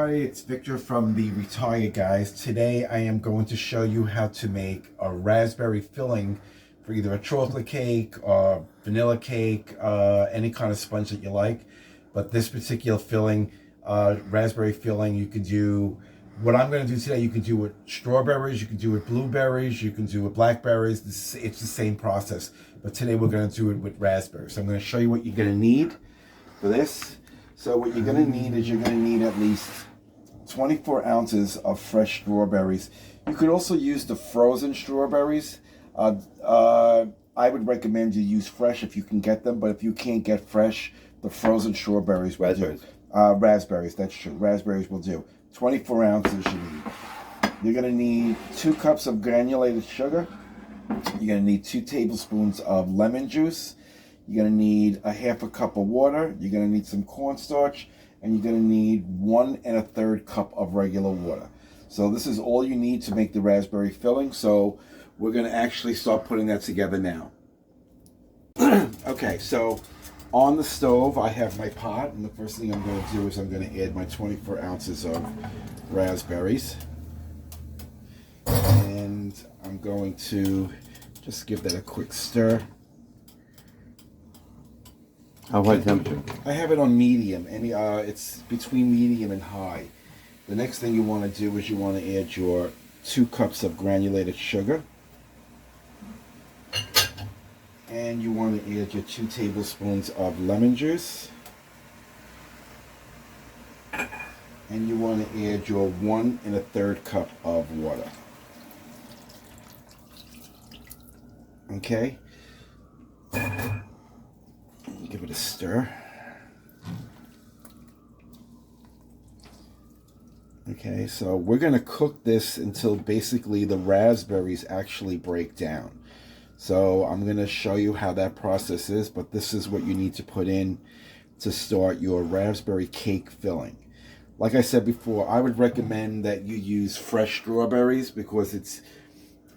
everybody, it's Victor from the Retired Guys. Today I am going to show you how to make a raspberry filling for either a chocolate cake or vanilla cake, any kind of sponge that you like. But this particular filling, raspberry filling, you can do, what I'm going to do today, you can do with strawberries, you can do with blueberries, you can do with blackberries. It's the same process. But today we're going to do it with raspberries. So I'm going to show you what you're going to need for this. So what you're going to need is you're going to need at least 24 ounces of fresh strawberries. You could also use the frozen strawberries. I would recommend you use fresh if you can get them, but if you can't get fresh, the frozen strawberries will do. Raspberries, that's true. Raspberries will do. 24 ounces you need. You're going to need 2 cups of granulated sugar. You're going to need 2 tablespoons of lemon juice. You're going to need a half a cup of water. You're going to need some cornstarch, and you're going to need 1 1/3 cup of regular water. So this is all you need to make the raspberry filling. So we're going to actually start putting that together now. Okay, so on the stove I have my pot, and the first thing I'm going to do is I'm going to add my 24 ounces of raspberries. And I'm going to just give that a quick stir. How high temperature? I have it on medium. It's between medium and high. The next thing you want to do is you want to add your 2 cups of granulated sugar. And you want to add your 2 tablespoons of lemon juice. And you want to add your 1 1/3 cup of water. Okay? Give it a stir. Okay, so we're going to cook this until basically the raspberries actually break down. So I'm going to show you how that process is, but this is what you need to put in to start your raspberry cake filling. Like I said before, I would recommend that you use fresh strawberries because it's,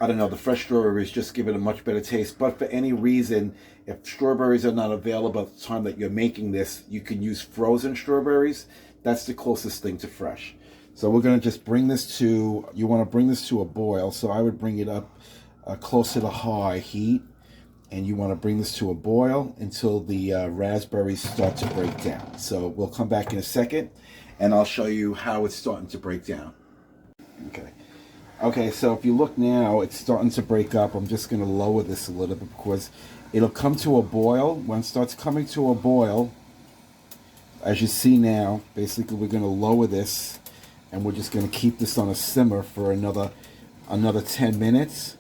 I don't know, the fresh strawberries just give it a much better taste. But for any reason, if strawberries are not available at the time that you're making this, you can use frozen strawberries. That's the closest thing to fresh. So we're going to just bring this to, you want to bring this to a boil. So I would bring it up closer to high heat. And you want to bring this to a boil until the raspberries start to break down. So we'll come back in a second and I'll show you how it's starting to break down. Okay, so if you look now, it's starting to break up. I'm just going to lower this a little bit because it'll come to a boil. When it starts coming to a boil, as you see now, basically we're going to lower this and we're just going to keep this on a simmer for another 10 minutes.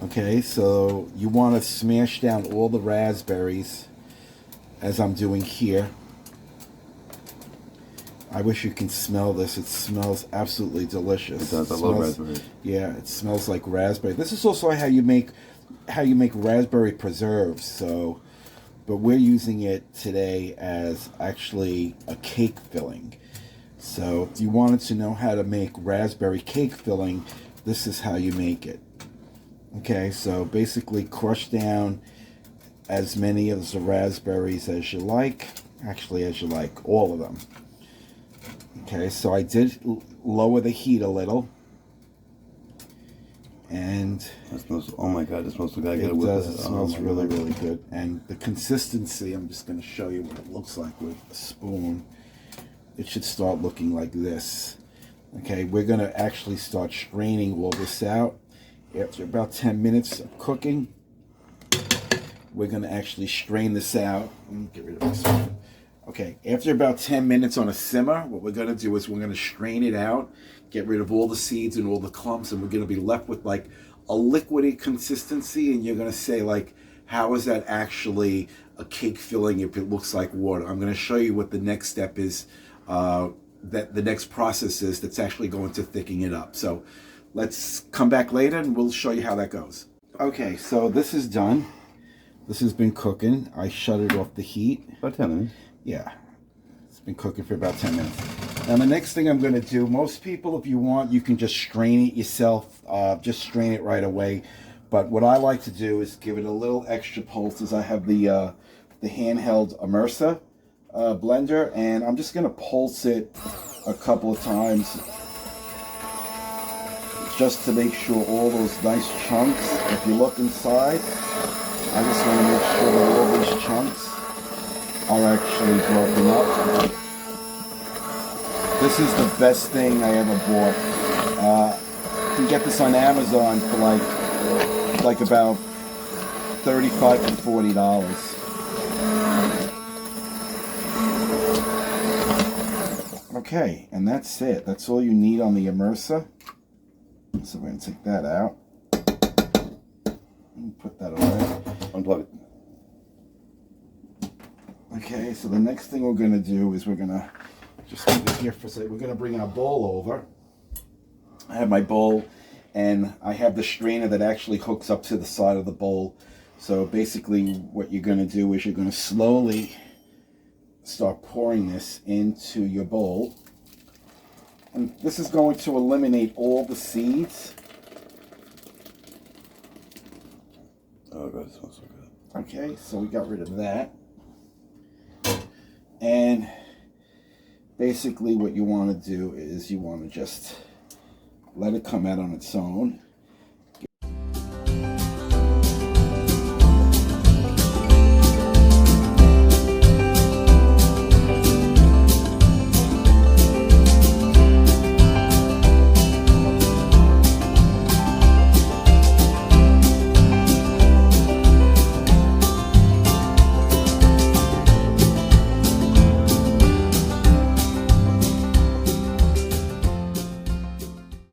Okay, so you want to smash down all the raspberries as I'm doing here. I wish you can smell this. It smells absolutely delicious. It does. I love raspberry. Yeah, it smells like raspberry. This is also how you make raspberry preserves. So, but we're using it today as actually a cake filling. So, if you wanted to know how to make raspberry cake filling, this is how you make it. Okay, so basically crush down as many of the raspberries as you like. Actually, as you like, all of them. Okay, so I did lower the heat a little, and that smells, oh my god, it smells so good. It does. It smells really, really good. And the consistency, I'm just going to show you what it looks like with a spoon. It should start looking like this. Okay, we're going to actually start straining all this out. After about 10 minutes of cooking, we're going to actually strain this out. Let me get rid of this one. Okay, after about 10 minutes on a simmer, what we're going to do is we're going to strain it out, get rid of all the seeds and all the clumps, and we're going to be left with like a liquidy consistency, and you're going to say like, how is that actually a cake filling if it looks like water? I'm going to show you what the next step is, that the next process is that's actually going to thicken it up. So let's come back later and we'll show you how that goes. Okay, so this is done. This has been cooking. I shut it off the heat. About 10 minutes. Yeah, it's been cooking for about 10 minutes. Now the next thing I'm going to do, most people, if you want, you can just strain it yourself, just strain it right away. But what I like to do is give it a little extra pulse, as I have the handheld immerser. blender, and I'm just gonna pulse it a couple of times just to make sure all those nice chunks, if you look inside, I just want to make sure that all these chunks are actually broken up. This is the best thing I ever bought. You can get this on Amazon for like about $35 to $40. Okay, and that's it. That's all you need on the immerser. So we're going to take that out. And put that away. Unplug it. Okay, so the next thing we're going to do is we're going to just leave it here for a second. We're going to bring our bowl over. I have my bowl, and I have the strainer that actually hooks up to the side of the bowl. So basically what you're going to do is you're going to slowly start pouring this into your bowl. And this is going to eliminate all the seeds. Oh god, it smells so good. Okay, so we got rid of that. And basically what you want to do is you want to just let it come out on its own.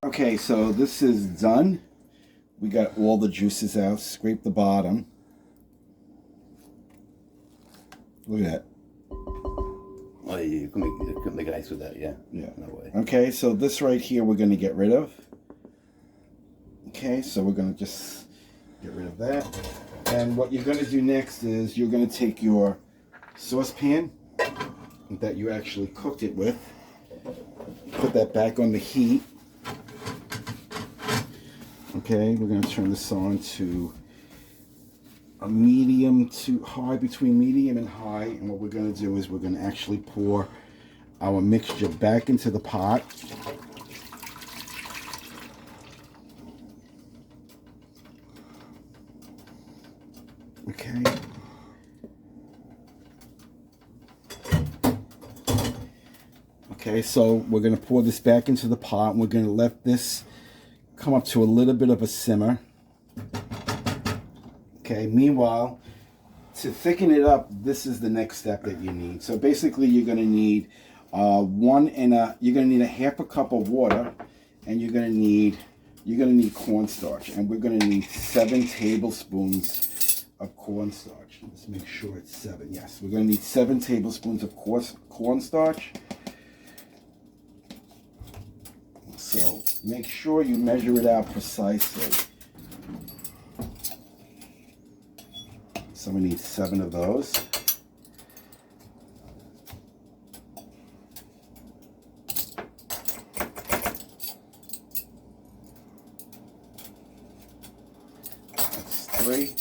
Okay, so this is done. We got all the juices out. Scrape the bottom. Look at that. Oh, you can make ice with that, yeah. Yeah. No way. Okay, so this right here we're going to get rid of. Okay, so we're going to just get rid of that. And what you're going to do next is you're going to take your saucepan that you actually cooked it with. Put that back on the heat. Okay, we're going to turn this on to a medium to high, between medium and high. And what we're going to do is we're going to actually pour our mixture back into the pot. Okay. Okay, so we're going to pour this back into the pot, and we're going to let this come up to a little bit of a simmer. Okay, meanwhile, to thicken it up, this is the next step that you need. So basically you're going to need you're going to need a half a cup of water, and you're going to need cornstarch, and we're going to need 7 tablespoons of cornstarch. Let's make sure it's 7. Yes, we're going to need 7 tablespoons of cornstarch. So make sure you measure it out precisely. So we need 7 of those. That's 3.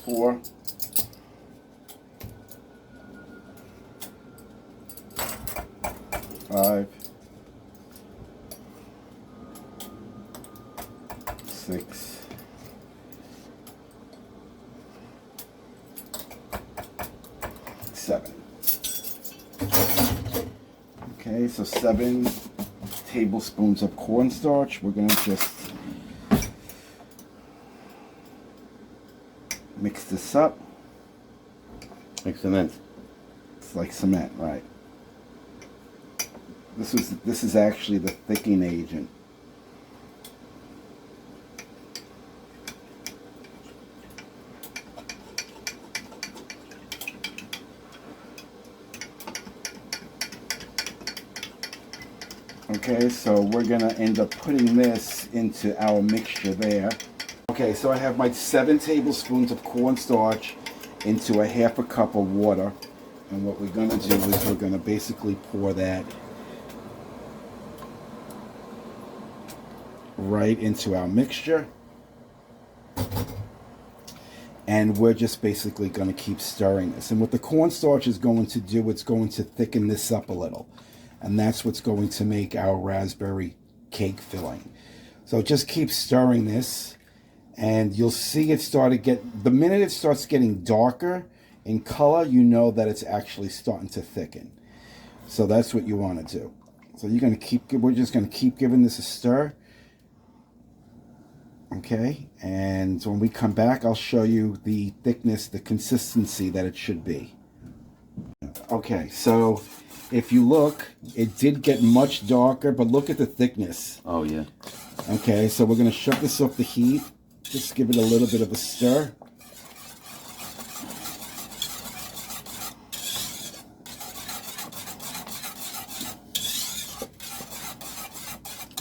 4. 5, 6, 7. Okay, so 7 tablespoons of cornstarch. We're going to just mix this up. Like cement. It's like cement, right? This is actually the thickening agent. Okay, so we're gonna end up putting this into our mixture there. Okay, so I have my 7 tablespoons of cornstarch into a half a cup of water. And what we're gonna do is we're gonna basically pour that right into our mixture. And we're just basically going to keep stirring this. And what the cornstarch is going to do, it's going to thicken this up a little. And that's what's going to make our raspberry cake filling. So just keep stirring this. And you'll see it start to get, the minute it starts getting darker in color, you know that it's actually starting to thicken. So that's what you want to do. So you're going to keep, we're just going to keep giving this a stir. Okay, and when we come back, I'll show you the thickness, the consistency that it should be. Okay, so if you look, it did get much darker, but look at the thickness. Oh, yeah. Okay, so we're going to shut this off the heat. Just give it a little bit of a stir.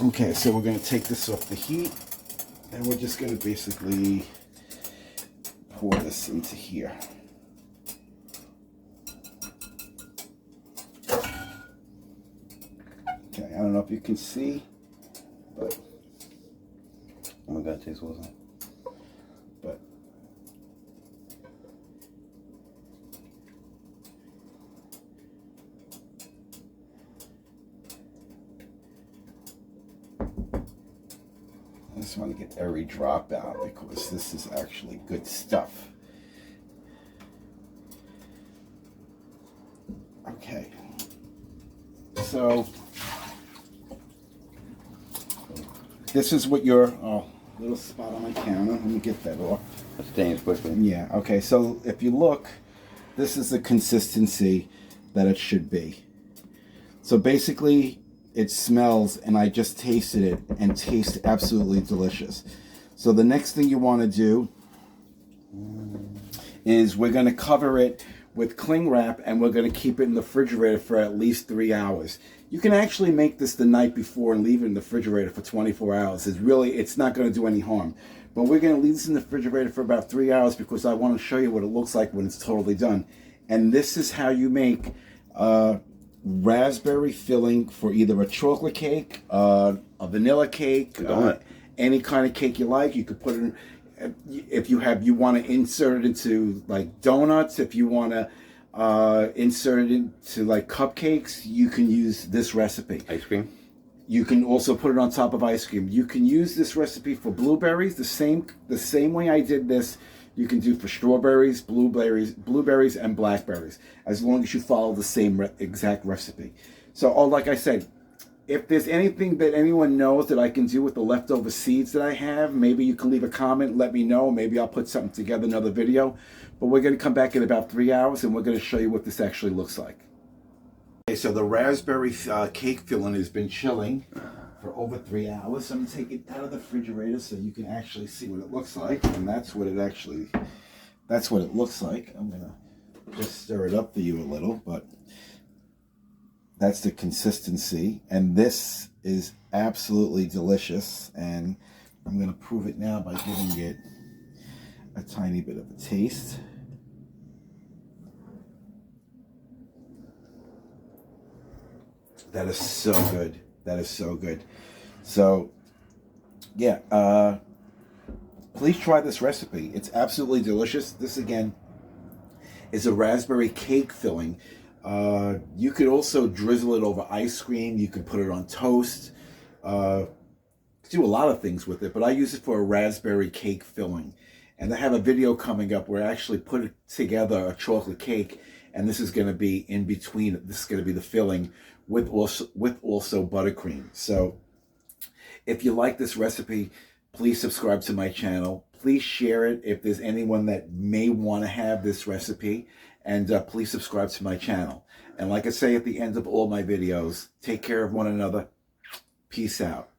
Okay, so we're going to take this off the heat. And we're just going to basically pour this into here. Okay, I don't know if you can see, but oh my God, it tastes awesome. But I just want to get every drop out because this is actually good stuff. Okay. So this is what your little spot on my counter. Let me get that off. It stains quickly. Yeah, okay. So if you look, this is the consistency that it should be. So basically, it smells, and I just tasted it, and tastes absolutely delicious. So the next thing you want to do is we're going to cover it with cling wrap, and we're going to keep it in the refrigerator for at least 3 hours. You can actually make this the night before and leave it in the refrigerator for 24 hours. It's not going to do any harm. But we're going to leave this in the refrigerator for about 3 hours because I want to show you what it looks like when it's totally done. And this is how you make raspberry filling for either a chocolate cake, a vanilla cake, any kind of cake you like. You could put it in, if you want to insert it into like donuts, if you want to insert it into like cupcakes, you can use this recipe. Ice cream. You can also put it on top of ice cream. You can use this recipe for blueberries the same way I did this. You can do for strawberries, blueberries, and blackberries, as long as you follow the same exact recipe. So, like I said, if there's anything that anyone knows that I can do with the leftover seeds that I have, maybe you can leave a comment, let me know. Maybe I'll put something together, another video. But we're going to come back in about 3 hours, and we're going to show you what this actually looks like. Okay, so the raspberry cake filling has been chilling for over 3 hours. So I'm going to take it out of the refrigerator so you can actually see what it looks like. And that's what it looks like. I'm going to just stir it up for you a little, but that's the consistency. And this is absolutely delicious. And I'm going to prove it now by giving it a tiny bit of a taste. That is so good. That is so good. So, yeah, please try this recipe. It's absolutely delicious. This, again, is a raspberry cake filling. You could also drizzle it over ice cream. You could put it on toast. Do a lot of things with it, but I use it for a raspberry cake filling. And I have a video coming up where I actually put together a chocolate cake, and this is going to be in between. This is going to be the filling with also buttercream. So if you like this recipe, please subscribe to my channel. Please share it if there's anyone that may want to have this recipe. And please subscribe to my channel. And like I say at the end of all my videos, take care of one another. Peace out.